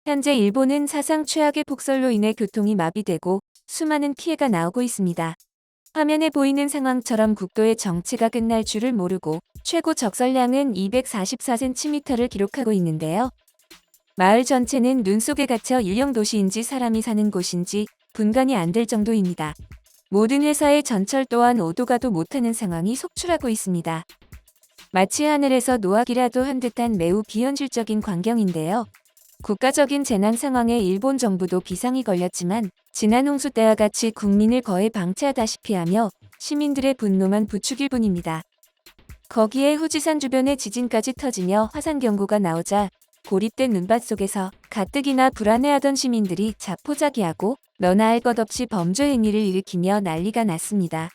현재 일본은 사상 최악의 폭설로 인해 교통이 마비되고 수많은 피해가 나오고 있습니다. 화면에 보이는 상황처럼 국도의 정체가 끝날 줄을 모르고 최고 적설량은 244cm를 기록하고 있는데요. 마을 전체는 눈 속에 갇혀 일용 도시인지 사람이 사는 곳인지 분간이 안 될 정도입니다. 모든 회사의 전철 또한 오도 가도 못하는 상황이 속출하고 있습니다. 마치 하늘에서 노하기라도 한 듯한 매우 비현실적인 광경인데요. 국가적인 재난 상황에 일본 정부도 비상이 걸렸지만 지난 홍수 때와 같이 국민을 거의 방치하다시피 하며 시민들의 분노만 부추길 뿐입니다. 거기에 후지산 주변에 지진까지 터지며 화산 경보가 나오자 고립된 눈밭 속에서 가뜩이나 불안해하던 시민들이 자포자기하고 너나 할 것 없이 범죄 행위를 일으키며 난리가 났습니다.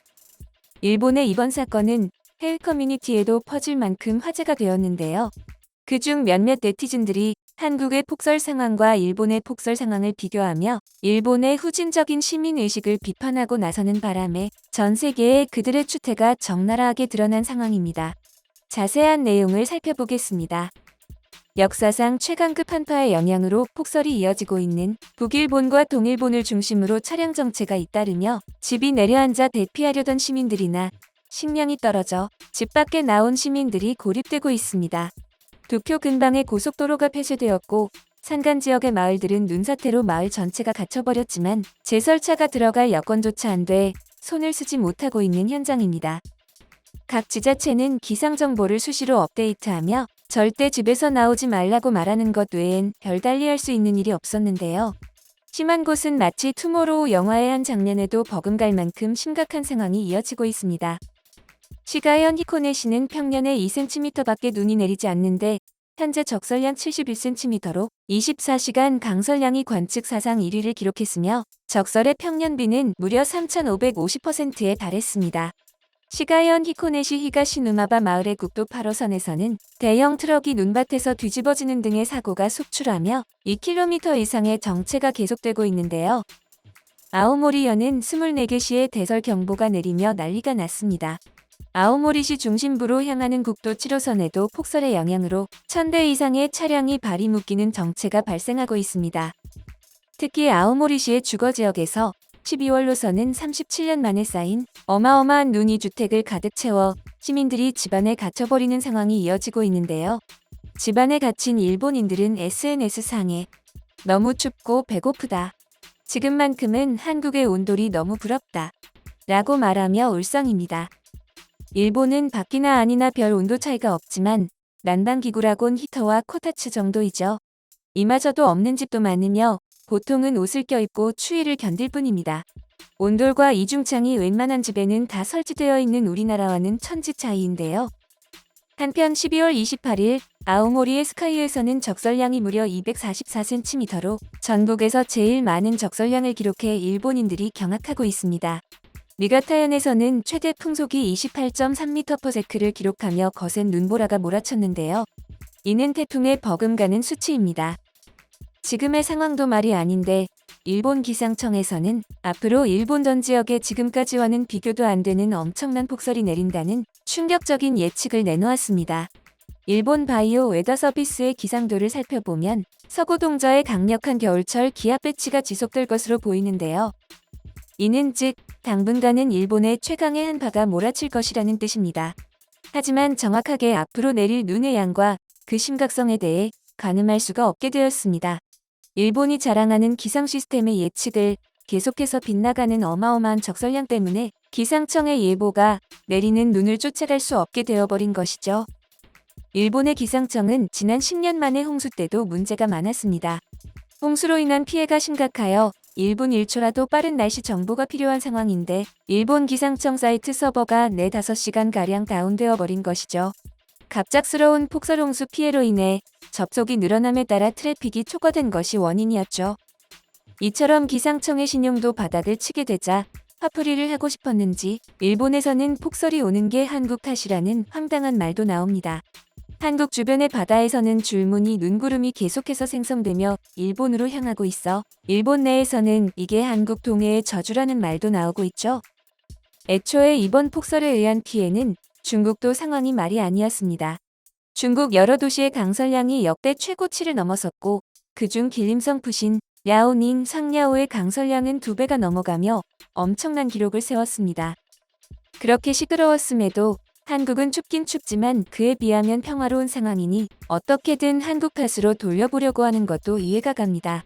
일본의 이번 사건은 해외 커뮤니티에도 퍼질 만큼 화제가 되었는데요. 그중 몇몇 네티즌들이 한국의 폭설 상황과 일본의 폭설 상황을 비교하며 일본의 후진적인 시민의식을 비판하고 나서는 바람에 전 세계에 그들의 추태가 적나라하게 드러난 상황입니다. 자세한 내용을 살펴보겠습니다. 역사상 최강급 한파의 영향으로 폭설이 이어지고 있는 북일본과 동일본을 중심으로 차량 정체가 잇따르며 집이 내려앉아 대피하려던 시민들이나 식량이 떨어져 집 밖에 나온 시민들이 고립되고 있습니다. 도쿄 근방의 고속도로가 폐쇄되었고 산간 지역의 마을들은 눈사태로 마을 전체가 갇혀버렸지만 제설차가 들어갈 여건조차 안 돼 손을 쓰지 못하고 있는 현장입니다. 각 지자체는 기상정보를 수시로 업데이트하며 절대 집에서 나오지 말라고 말하는 것 외엔 별달리 할 수 있는 일이 없었는데요. 심한 곳은 마치 투모로우 영화의 한 장면에도 버금갈 만큼 심각한 상황이 이어지고 있습니다. 시가현 히코네시는 평년에 2cm밖에 눈이 내리지 않는데 현재 적설량 71cm로 24시간 강설량이 관측 사상 1위를 기록했으며 적설의 평년비는 무려 3,550%에 달했습니다. 시가현 히코네시 히가시누마바 마을의 국도 8호선에서는 대형 트럭이 눈밭에서 뒤집어지는 등의 사고가 속출하며 2km 이상의 정체가 계속되고 있는데요. 아오모리현은 24개시의 대설 경보가 내리며 난리가 났습니다. 아오모리시 중심부로 향하는 국도 7호선에도 폭설의 영향으로 1000대 이상의 차량이 발이 묶이는 정체가 발생하고 있습니다. 특히 아오모리시의 주거지역에서 12월로서는 37년 만에 쌓인 어마어마한 눈이 주택을 가득 채워 시민들이 집안에 갇혀버리는 상황이 이어지고 있는데요. 집안에 갇힌 일본인들은 SNS상에 너무 춥고 배고프다. 지금만큼은 한국의 온돌이 너무 부럽다. 라고 말하며 울성입니다. 일본은 밖이나 안이나 별 온도 차이가 없지만 난방기구라곤 히터와 코타츠 정도이죠. 이마저도 없는 집도 많으며 보통은 옷을 껴입고 추위를 견딜 뿐입니다. 온돌과 이중창이 웬만한 집에는 다 설치되어 있는 우리나라와는 천지 차이인데요. 한편 12월 28일 아오모리의 스카이에서는 적설량이 무려 244cm로 전국에서 제일 많은 적설량을 기록해 일본인들이 경악하고 있습니다. 니가타현에서는 최대 풍속이 28.3m/s를 기록하며 거센 눈보라가 몰아쳤는데요. 이는 태풍에 버금가는 수치입니다. 지금의 상황도 말이 아닌데 일본 기상청에서는 앞으로 일본 전 지역에 지금까지와는 비교도 안 되는 엄청난 폭설이 내린다는 충격적인 예측을 내놓았습니다. 일본 바이오 웨더 서비스의 기상도를 살펴보면 서구 동자의 강력한 겨울철 기압 배치가 지속될 것으로 보이는데요. 이는 즉 당분간은 일본의 최강의 한파가 몰아칠 것이라는 뜻입니다. 하지만 정확하게 앞으로 내릴 눈의 양과 그 심각성에 대해 가늠할 수가 없게 되었습니다. 일본이 자랑하는 기상 시스템의 예측을 계속해서 빗나가는 어마어마한 적설량 때문에 기상청의 예보가 내리는 눈을 쫓아갈 수 없게 되어버린 것이죠. 일본의 기상청은 지난 10년 만에 홍수 때도 문제가 많았습니다. 홍수로 인한 피해가 심각하여 1분 1초라도 빠른 날씨 정보가 필요한 상황인데 일본 기상청 사이트 서버가 4-5시간가량 다운되어 버린 것이죠. 갑작스러운 폭설 홍수 피해로 인해 접속이 늘어남에 따라 트래픽이 초과된 것이 원인이었죠. 이처럼 기상청의 신용도 바닥을 치게 되자 화풀이를 하고 싶었는지 일본에서는 폭설이 오는 게 한국 탓이라는 황당한 말도 나옵니다. 한국 주변의 바다에서는 줄무늬 눈구름이 계속해서 생성되며 일본으로 향하고 있어 일본 내에서는 이게 한국 동해의 저주라는 말도 나오고 있죠. 애초에 이번 폭설에 의한 피해는 중국도 상황이 말이 아니었습니다. 중국 여러 도시의 강설량이 역대 최고치를 넘어섰고 그중 길림성 푸신, 랴오닝, 상랴오의 강설량은 2배가 넘어가며 엄청난 기록을 세웠습니다. 그렇게 시끄러웠음에도 한국은 춥긴 춥지만 그에 비하면 평화로운 상황이니 어떻게든 한국 탓으로 돌려보려고 하는 것도 이해가 갑니다.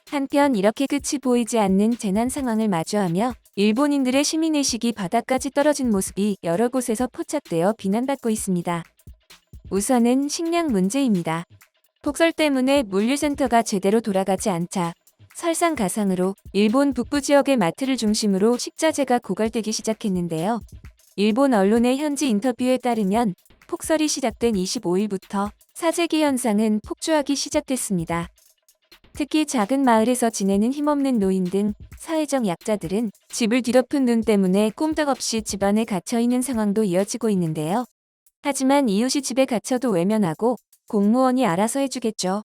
한편 이렇게 끝이 보이지 않는 재난 상황을 마주하며 일본인들의 시민의식이 바닥까지 떨어진 모습이 여러 곳에서 포착되어 비난받고 있습니다. 우선은 식량 문제입니다. 폭설 때문에 물류센터가 제대로 돌아가지 않자 설상가상으로 일본 북부 지역의 마트를 중심으로 식자재가 고갈되기 시작했는데요. 일본 언론의 현지 인터뷰에 따르면 폭설이 시작된 25일부터 사재기 현상은 폭주하기 시작됐습니다. 특히 작은 마을에서 지내는 힘없는 노인 등 사회적 약자들은 집을 뒤덮은 눈 때문에 꼼짝없이 집안에 갇혀있는 상황도 이어지고 있는데요. 하지만 이웃이 집에 갇혀도 외면하고 공무원이 알아서 해주겠죠.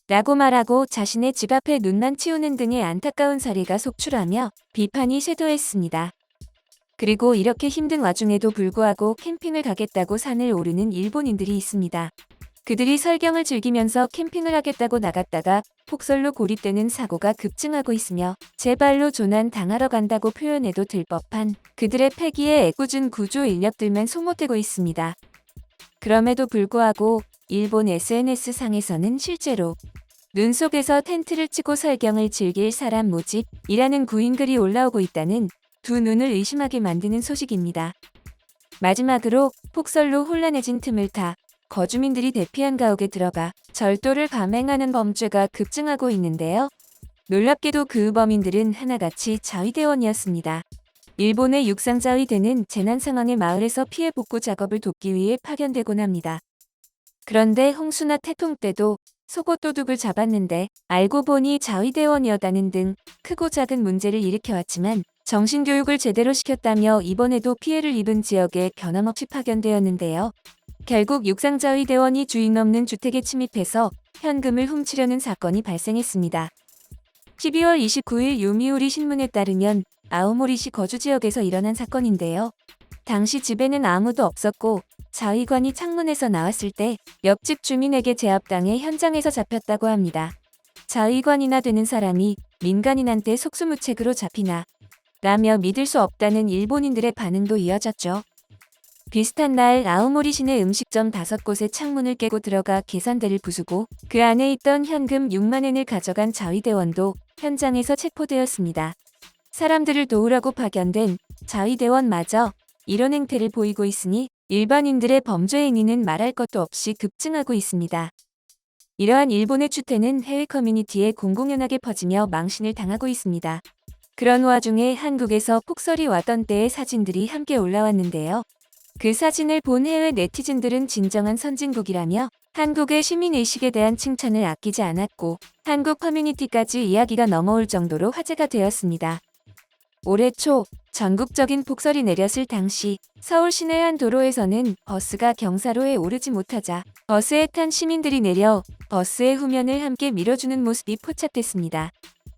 라고 말하고 자신의 집 앞에 눈만 치우는 등의 안타까운 사례가 속출하며 비판이 쇄도했습니다. 그리고 이렇게 힘든 와중에도 불구하고 캠핑을 가겠다고 산을 오르는 일본인들이 있습니다. 그들이 설경을 즐기면서 캠핑을 하겠다고 나갔다가 폭설로 고립되는 사고가 급증하고 있으며 제발로 조난 당하러 간다고 표현해도 될 법한 그들의 패기에 애꿎은 구조 인력들만 소모되고 있습니다. 그럼에도 불구하고 일본 SNS상에서는 실제로 눈 속에서 텐트를 치고 설경을 즐길 사람 모집이라는 구인글이 올라오고 있다는 두 눈을 의심하게 만드는 소식입니다. 마지막으로 폭설로 혼란해진 틈을 타 거주민들이 대피한 가옥에 들어가 절도를 감행하는 범죄가 급증하고 있는데요. 놀랍게도 그 범인들은 하나같이 자위대원이었습니다. 일본의 육상자위대는 재난 상황의 마을에서 피해 복구 작업을 돕기 위해 파견되곤 합니다. 그런데 홍수나 태풍 때도 속옷 도둑을 잡았는데 알고 보니 자위대원이었다는 등 크고 작은 문제를 일으켜왔지만 정신교육을 제대로 시켰다며 이번에도 피해를 입은 지역에 변함없이 파견되었는데요. 결국 육상자위대원이 주인 없는 주택에 침입해서 현금을 훔치려는 사건이 발생했습니다. 12월 29일 요미우리 신문에 따르면 아오모리시 거주 지역에서 일어난 사건인데요. 당시 집에는 아무도 없었고 자위관이 창문에서 나왔을 때 옆집 주민에게 제압당해 현장에서 잡혔다고 합니다. 자위관이나 되는 사람이 민간인한테 속수무책으로 잡히나 라며 믿을 수 없다는 일본인들의 반응도 이어졌죠. 비슷한 날 아오모리시내 음식점 5곳의 창문을 깨고 들어가 계산대를 부수고 그 안에 있던 현금 6만엔을 가져간 자위대원도 현장에서 체포되었습니다. 사람들을 도우라고 파견된 자위대원마저 이런 행태를 보이고 있으니 일반인들의 범죄 행위는 말할 것도 없이 급증하고 있습니다. 이러한 일본의 추태는 해외 커뮤니티에 공공연하게 퍼지며 망신을 당하고 있습니다. 그런 와중에 한국에서 폭설이 왔던 때의 사진들이 함께 올라왔는데요. 그 사진을 본 해외 네티즌들은 진정한 선진국이라며 한국의 시민의식에 대한 칭찬을 아끼지 않았고 한국 커뮤니티까지 이야기가 넘어올 정도로 화제가 되었습니다. 올해 초 전국적인 폭설이 내렸을 당시 서울 시내 한 도로에서는 버스가 경사로에 오르지 못하자 버스에 탄 시민들이 내려 버스의 후면을 함께 밀어주는 모습이 포착됐습니다.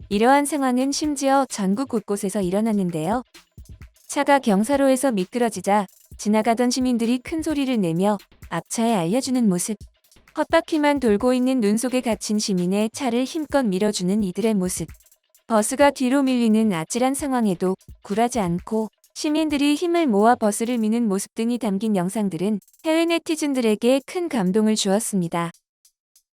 이러한 상황은 심지어 전국 곳곳에서 일어났는데요. 차가 경사로에서 미끄러지자 지나가던 시민들이 큰 소리를 내며 앞차에 알려주는 모습. 헛바퀴만 돌고 있는 눈 속에 갇힌 시민의 차를 힘껏 밀어주는 이들의 모습. 버스가 뒤로 밀리는 아찔한 상황에도 굴하지 않고 시민들이 힘을 모아 버스를 미는 모습 등이 담긴 영상들은 해외 네티즌들에게 큰 감동을 주었습니다.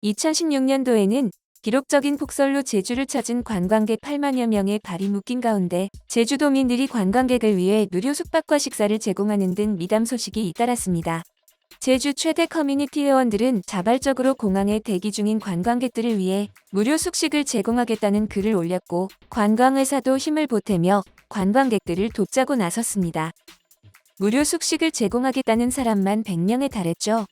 2016년도에는 기록적인 폭설로 제주를 찾은 관광객 8만여 명의 발이 묶인 가운데 제주도민들이 관광객을 위해 무료 숙박과 식사를 제공하는 등 미담 소식이 잇따랐습니다. 제주 최대 커뮤니티 회원들은 자발적으로 공항에 대기 중인 관광객들을 위해 무료 숙식을 제공하겠다는 글을 올렸고 관광회사도 힘을 보태며 관광객들을 돕자고 나섰습니다. 무료 숙식을 제공하겠다는 사람만 100명에 달했죠.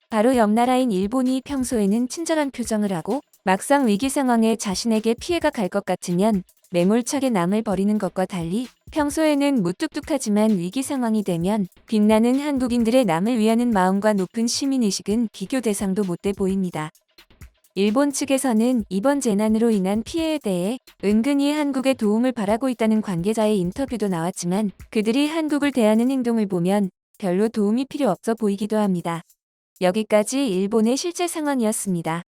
바로 옆 나라인 일본이 평소에는 친절한 표정을 하고 막상 위기 상황에 자신에게 피해가 갈 것 같으면 매몰차게 남을 버리는 것과 달리 평소에는 무뚝뚝하지만 위기 상황이 되면 빛나는 한국인들의 남을 위하는 마음과 높은 시민의식은 비교 대상도 못돼 보입니다. 일본 측에서는 이번 재난으로 인한 피해에 대해 은근히 한국의 도움을 바라고 있다는 관계자의 인터뷰도 나왔지만 그들이 한국을 대하는 행동을 보면 별로 도움이 필요 없어 보이기도 합니다. 여기까지 일본의 실제 상황이었습니다.